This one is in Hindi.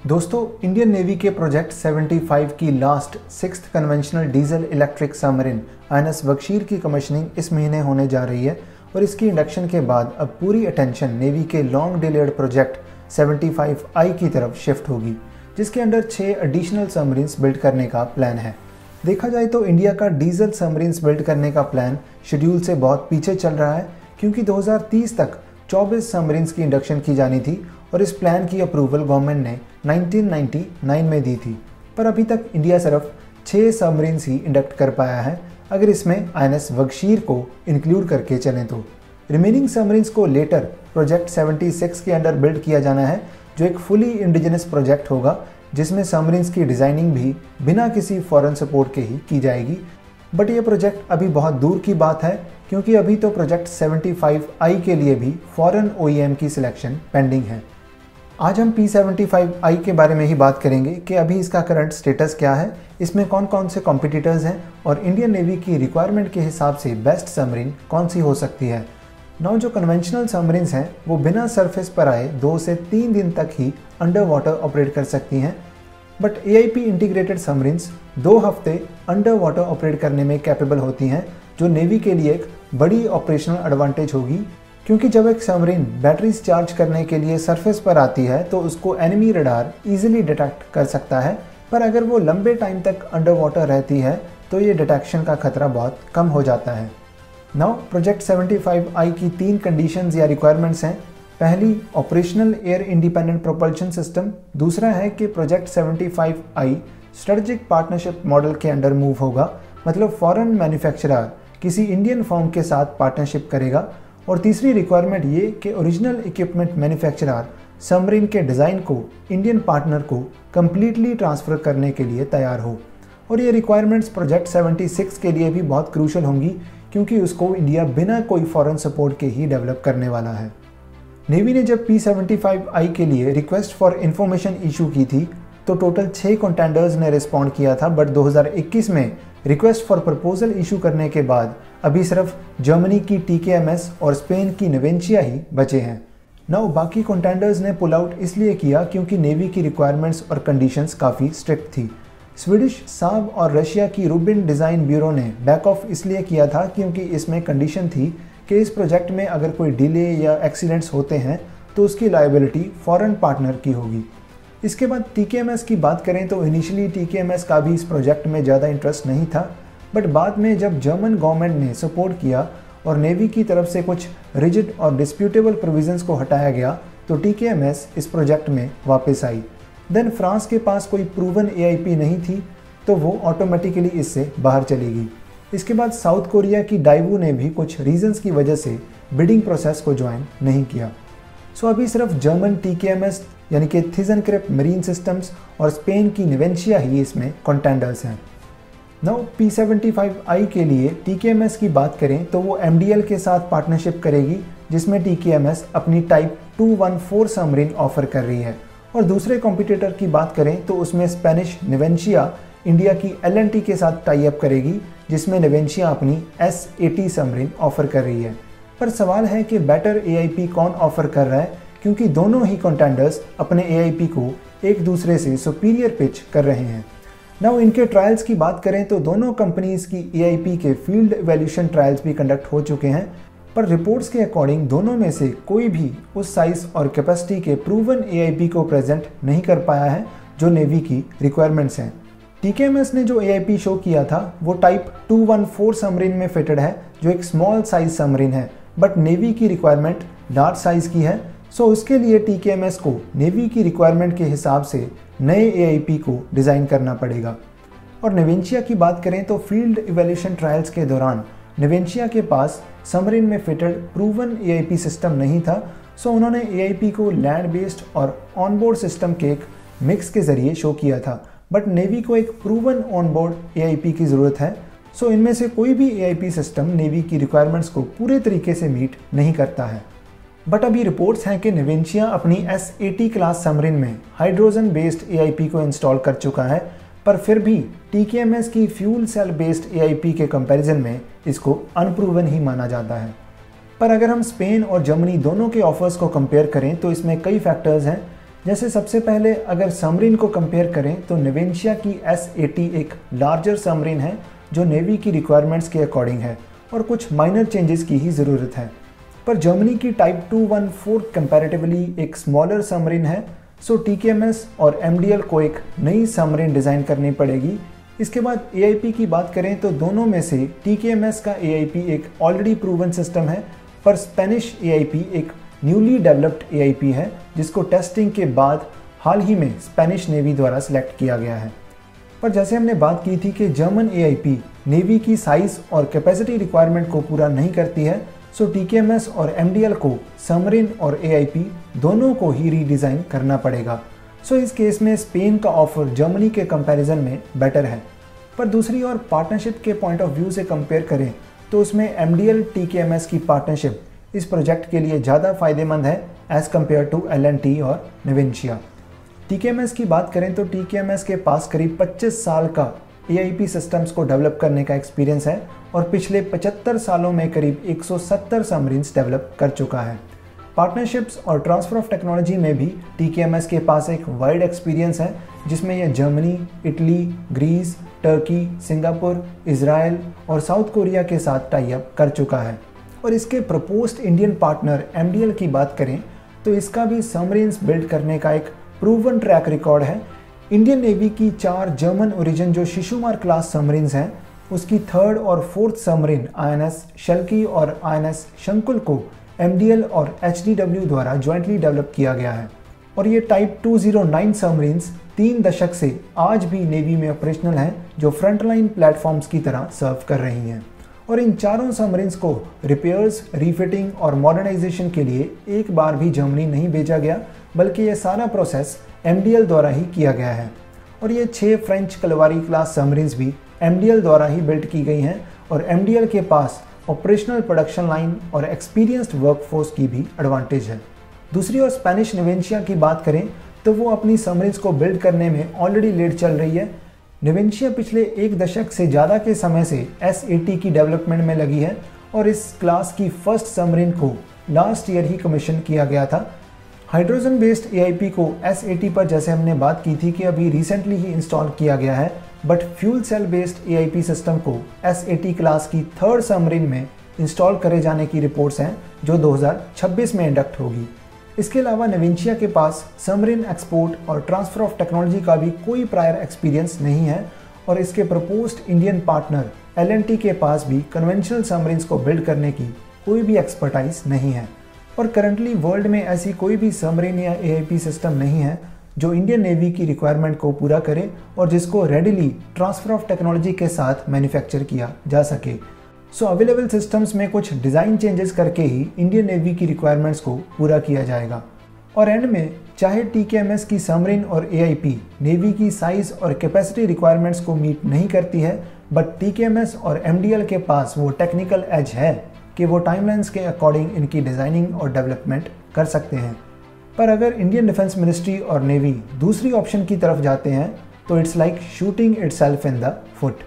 दोस्तों, इंडियन नेवी के प्रोजेक्ट 75 की last 6th conventional diesel electric submarine INS बख्शीर की कमीशनिंग इस महीने होने जा रही है और इसकी इंडक्शन के बाद अब पूरी अटेंशन नेवी के लॉन्ग डिलेड प्रोजेक्ट 75I की तरफ शिफ्ट होगी, जिसके अंडर 6 एडिशनल सबमरीन्स बिल्ड करने का प्लान है। देखा जाए तो इंडिया का डीजल सबमरीन्स बिल्ड करने का प्लान शेड्यूल से बहुत पीछे चल रहा है, क्योंकि 2030 तक 24 सबमरीन्स की इंडक्शन की जानी थी और इस प्लान की अप्रूवल गवर्नमेंट ने 1999 में दी थी। पर अभी तक इंडिया सिर्फ 6 सबमरीन्स ही इंडक्ट कर पाया है, अगर इसमें INS बख्शीर को इंक्लूड करके चलें तो। रिमेनिंग सबमरीन्स को लेटर प्रोजेक्ट 76 के अंडर बिल्ड किया जाना है, जो एक फुली इंडिजिनस प्रोजेक्ट होगा, जिसमें सबमरीन्स की डिज़ाइनिंग भी बिना किसी फॉरेन सपोर्ट के ही की जाएगी। बट ये प्रोजेक्ट अभी बहुत दूर की बात है, क्योंकि अभी तो प्रोजेक्ट 75I के लिए भी फॉरेन OEM की सिलेक्शन पेंडिंग है। आज हम P75I के बारे में ही बात करेंगे कि अभी इसका करंट स्टेटस क्या है, इसमें कौन कौन से कॉम्पिटिटर्स हैं और इंडियन नेवी की रिक्वायरमेंट के हिसाब से बेस्ट सबमरीन कौन सी हो सकती है। नाउ जो कन्वेंशनल सबमरीन्स हैं वो बिना सरफेस पर आए 2 से 3 दिन तक ही अंडर वाटर ऑपरेट कर सकती हैं, बट AIP इंटीग्रेटेड सबमरीन्स 2 हफ्ते अंडर वाटर ऑपरेट करने में कैपेबल होती हैं, जो नेवी के लिए एक बड़ी ऑपरेशनल एडवांटेज होगी, क्योंकि जब एक सबमरीन बैटरीज चार्ज करने के लिए सरफेस पर आती है तो उसको एनिमी रडार इजीली डिटेक्ट कर सकता है, पर अगर वो लंबे टाइम तक अंडर वाटर रहती है तो ये डिटेक्शन का खतरा बहुत कम हो जाता है। नाउ प्रोजेक्ट 75I की 3 कंडीशंस या रिक्वायरमेंट्स हैं। पहली, operational air independent propulsion system. दूसरा है कि project 75I strategic partnership model के अंडर मूव होगा, मतलब फॉरेन मैन्युफैक्चरर किसी इंडियन फर्म के साथ पार्टनरशिप करेगा। और तीसरी रिक्वायरमेंट ये कि ओरिजिनल इक्विपमेंट मैन्युफैक्चरर सबमरीन के डिज़ाइन को इंडियन पार्टनर को कम्प्लीटली ट्रांसफ़र करने के लिए तैयार हो। और ये रिक्वायरमेंट्स प्रोजेक्ट 76 के लिए भी बहुत क्रूशल होंगी, क्योंकि उसको इंडिया बिना कोई फॉरेन सपोर्ट के ही डेवलप करने वाला है। नेवी ने जब P75I के लिए रिक्वेस्ट फॉर इंफॉर्मेशन इशू की थी तो टोटल 6 कंटेंडर्स ने रिस्पॉन्ड किया था, बट 2021 में रिक्वेस्ट फॉर प्रपोजल इशू करने के बाद अभी सिर्फ जर्मनी की TKMS और स्पेन की नेवेंशिया ही बचे हैं। नाउ बाकी कंटेंडर्स ने पुल आउट इसलिए किया क्योंकि नेवी की रिक्वायरमेंट्स और कंडीशंस काफ़ी स्ट्रिक्ट थी। स्वीडिश साब और रशिया की रूबिन डिज़ाइन ब्यूरो ने बैक ऑफ इसलिए किया था क्योंकि इसमें कंडीशन थी कि इस प्रोजेक्ट में अगर कोई डिले या एक्सीडेंट्स होते हैं तो उसकी लायबिलिटी फॉरेन पार्टनर की होगी। इसके बाद TKMS की बात करें तो इनिशियली TKMS का भी इस प्रोजेक्ट में ज़्यादा इंटरेस्ट नहीं था, बट बाद में जब जर्मन गवर्नमेंट ने सपोर्ट किया और नेवी की तरफ से कुछ रिजिड और डिस्प्यूटेबल प्रोविजंस को हटाया गया तो TKMS इस प्रोजेक्ट में वापस आई। देन फ्रांस के पास कोई प्रूवन AIP नहीं थी तो वो ऑटोमेटिकली इससे बाहर चली गई। इसके बाद साउथ कोरिया की डाइवू ने भी कुछ रीजंस की वजह से बिडिंग प्रोसेस को ज्वाइन नहीं किया। सो अभी सिर्फ जर्मन TKMS यानी कि थिजनक्रेप मरीन सिस्टम्स और स्पेन की नेवेंशिया ही इसमें कंटेंडर्स हैं। नाउ P75I के लिए TKMS की बात करें तो वो MDL के साथ पार्टनरशिप करेगी, जिसमें TKMS अपनी टाइप 214 सबमरीन ऑफर कर रही है। और दूसरे कॉम्पिटिटर की बात करें तो उसमें स्पेनिश नेवेंशिया इंडिया की LNT के साथ टाई अप करेगी, जिसमें नेवेंशिया अपनी S80 सबमरीन ऑफर कर रही है। पर सवाल है कि बेटर AIP कौन ऑफर कर रहा है, क्योंकि दोनों ही कंटेंडर्स अपने AIP को एक दूसरे से सुपीरियर पिच कर रहे हैं। नाउ इनके ट्रायल्स की बात करें तो दोनों कंपनीज की AIP के फील्ड इवैल्यूएशन ट्रायल्स भी कंडक्ट हो चुके हैं, पर रिपोर्ट्स के अकॉर्डिंग दोनों में से कोई भी उस साइज और कैपेसिटी के प्रूवन AIP को प्रेजेंट नहीं कर पाया है जो नेवी की रिक्वायरमेंट्स हैं। TKMS ने जो AIP शो किया था वो टाइप 214 सबमरीन में फिटेड है, जो एक स्मॉल साइज सबमरीन है, बट नेवी की रिक्वायरमेंट लार्ज साइज की है। सो उसके लिए TKMS को नेवी की रिक्वायरमेंट के हिसाब से नए AIP को डिज़ाइन करना पड़ेगा। और नेवेंशिया की बात करें तो फील्ड इवैल्यूएशन ट्रायल्स के दौरान नेवेंशिया के पास सबमरीन में फिटेड प्रूवन AIP सिस्टम नहीं था, सो उन्होंने AIP को लैंड बेस्ड और ऑनबोर्ड सिस्टम के एक मिक्स के ज़रिए शो किया था, बट नेवी को एक प्रूवन ऑनबोर्ड AIP की ज़रूरत है। सो इनमें से कोई भी AIP सिस्टम नेवी की रिक्वायरमेंट्स को पूरे तरीके से मीट नहीं करता है। बट अभी रिपोर्ट्स हैं कि नेवेंशिया अपनी S80 क्लास सबमरीन में हाइड्रोजन बेस्ड AIP को इंस्टॉल कर चुका है, पर फिर भी TKMS की फ्यूल सेल बेस्ड AIP के कंपैरिजन में इसको अनप्रूवन ही माना जाता है। पर अगर हम स्पेन और जर्मनी दोनों के ऑफर्स को कंपेयर करें तो इसमें कई फैक्टर्स हैं, जैसे सबसे पहले अगर सबमरीन को कंपेयर करें तो नेवेंशिया की S-80 एक लार्जर सबमरीन है जो नेवी की रिक्वायरमेंट्स के अकॉर्डिंग है और कुछ माइनर चेंजेस की ही ज़रूरत है। पर जर्मनी की टाइप 214 कंपैरेटिवली एक स्मॉलर सबमरीन है, सो TKMS और MDL को एक नई सबमरीन डिज़ाइन करनी पड़ेगी। इसके बाद AIP की बात करें तो दोनों में से TKMS का AIP एक ऑलरेडी प्रूवन सिस्टम है, पर स्पेनिश AIP एक न्यूली डेवलप्ड AIP है जिसको टेस्टिंग के बाद हाल ही में स्पेनिश नेवी द्वारा सिलेक्ट किया गया है। पर जैसे हमने बात की थी कि जर्मन AIP नेवी की साइज़ और कैपेसिटी रिक्वायरमेंट को पूरा नहीं करती है, सो TKMS और MDL को सबमरीन और AIP दोनों को ही रीडिज़ाइन करना पड़ेगा। सो इस केस में स्पेन का ऑफर जर्मनी के कंपैरिजन में बेटर है। पर दूसरी ओर पार्टनरशिप के पॉइंट ऑफ व्यू से कंपेयर करें तो उसमें MDL TKMS की पार्टनरशिप इस प्रोजेक्ट के लिए ज़्यादा फायदेमंद है एज़ कम्पेयर टू L&T और नेवेंशिया। TKMS की बात करें तो TKMS के पास करीब 25 साल का AIP सिस्टम्स को डेवलप करने का एक्सपीरियंस है और पिछले 75 सालों में करीब 170 सबमरीन्स डेवलप कर चुका है। पार्टनरशिप्स और ट्रांसफ़र ऑफ टेक्नोलॉजी में भी TKMS के पास एक वाइड एक्सपीरियंस है जिसमें यह Germany, Italy, Greece, Turkey, Singapore, Israel और साउथ कोरिया के साथ टाई अप कर चुका है। और इसके प्रपोज्ड इंडियन पार्टनर MDL की बात करें तो इसका भी सबमरीन्स बिल्ड करने का एक प्रूवन ट्रैक रिकॉर्ड है। इंडियन नेवी की 4 जर्मन ओरिजिन जो शिशुमार क्लास सबमरीन्स हैं उसकी 3rd और 4th सबमरीन INS शल्की और INS शंकुल को MDL और HDW द्वारा ज्वाइंटली डेवलप किया गया है और ये टाइप 209 सबमरीन्स 3 दशक से आज भी नेवी में ऑपरेशनल हैं जो फ्रंटलाइन प्लेटफॉर्म्स की तरह सर्व कर रही हैं। और इन चारों सबमरीन्स को रिपेयर्स, रीफिटिंग और मॉडर्नाइजेशन के लिए एक बार भी जर्मनी नहीं भेजा गया, बल्कि ये सारा प्रोसेस MDL द्वारा ही किया गया है। और ये 6 फ्रेंच कलवारी क्लास सबमरीन्स भी MDL द्वारा ही बिल्ड की गई हैं और MDL के पास ऑपरेशनल प्रोडक्शन लाइन और एक्सपीरियंस्ड वर्कफोर्स की भी एडवांटेज है। दूसरी ओर स्पेनिश नेवेंशिया की बात करें तो वो अपनी सबमरीन्स को बिल्ड करने में ऑलरेडी लेट चल रही है। नेवेंशिया पिछले 1 दशक से ज़्यादा के समय से S-80 की डेवलपमेंट में लगी है और इस क्लास की फर्स्ट सबमरीन को लास्ट ईयर ही कमीशन किया गया था। हाइड्रोजन बेस्ड AIP को S-80 पर जैसे हमने बात की थी कि अभी रिसेंटली ही इंस्टॉल किया गया है, but fuel cell based AIP system को S-80 क्लास की 3rd सबमरीन में इंस्टॉल करे जाने की रिपोर्ट्स हैं जो 2026 में इंडक्ट होगी। इसके अलावा नेवेंशिया के पास सबमरीन एक्सपोर्ट और ट्रांसफ़र ऑफ टेक्नोलॉजी का भी कोई प्रायर एक्सपीरियंस नहीं है और इसके प्रपोज्ड इंडियन पार्टनर L&T के पास भी कन्वेंशनल सबमरीन्स को बिल्ड करने की कोई भी एक्सपर्टाइज नहीं है। और करंटली वर्ल्ड में ऐसी कोई भी सबमरीन या AIP सिस्टम नहीं है जो इंडियन नेवी की रिक्वायरमेंट को पूरा करे और जिसको रेडिली ट्रांसफ़र ऑफ टेक्नोलॉजी के साथ मैन्युफैक्चर किया जा सके। सो अवेलेबल सिस्टम्स में कुछ डिज़ाइन चेंजेस करके ही इंडियन नेवी की रिक्वायरमेंट्स को पूरा किया जाएगा। और एंड में चाहे TKMS की सबमरीन और AIP नेवी की साइज़ और कैपेसिटी रिक्वायरमेंट्स को मीट नहीं करती है, बट TKMS और MDL के पास वो टेक्निकल एज है कि वो टाइमलाइंस के अकॉर्डिंग इनकी डिज़ाइनिंग और डेवलपमेंट कर सकते हैं। पर अगर इंडियन डिफेंस मिनिस्ट्री और नेवी दूसरी ऑप्शन की तरफ जाते हैं तो it's like shooting itself in the foot.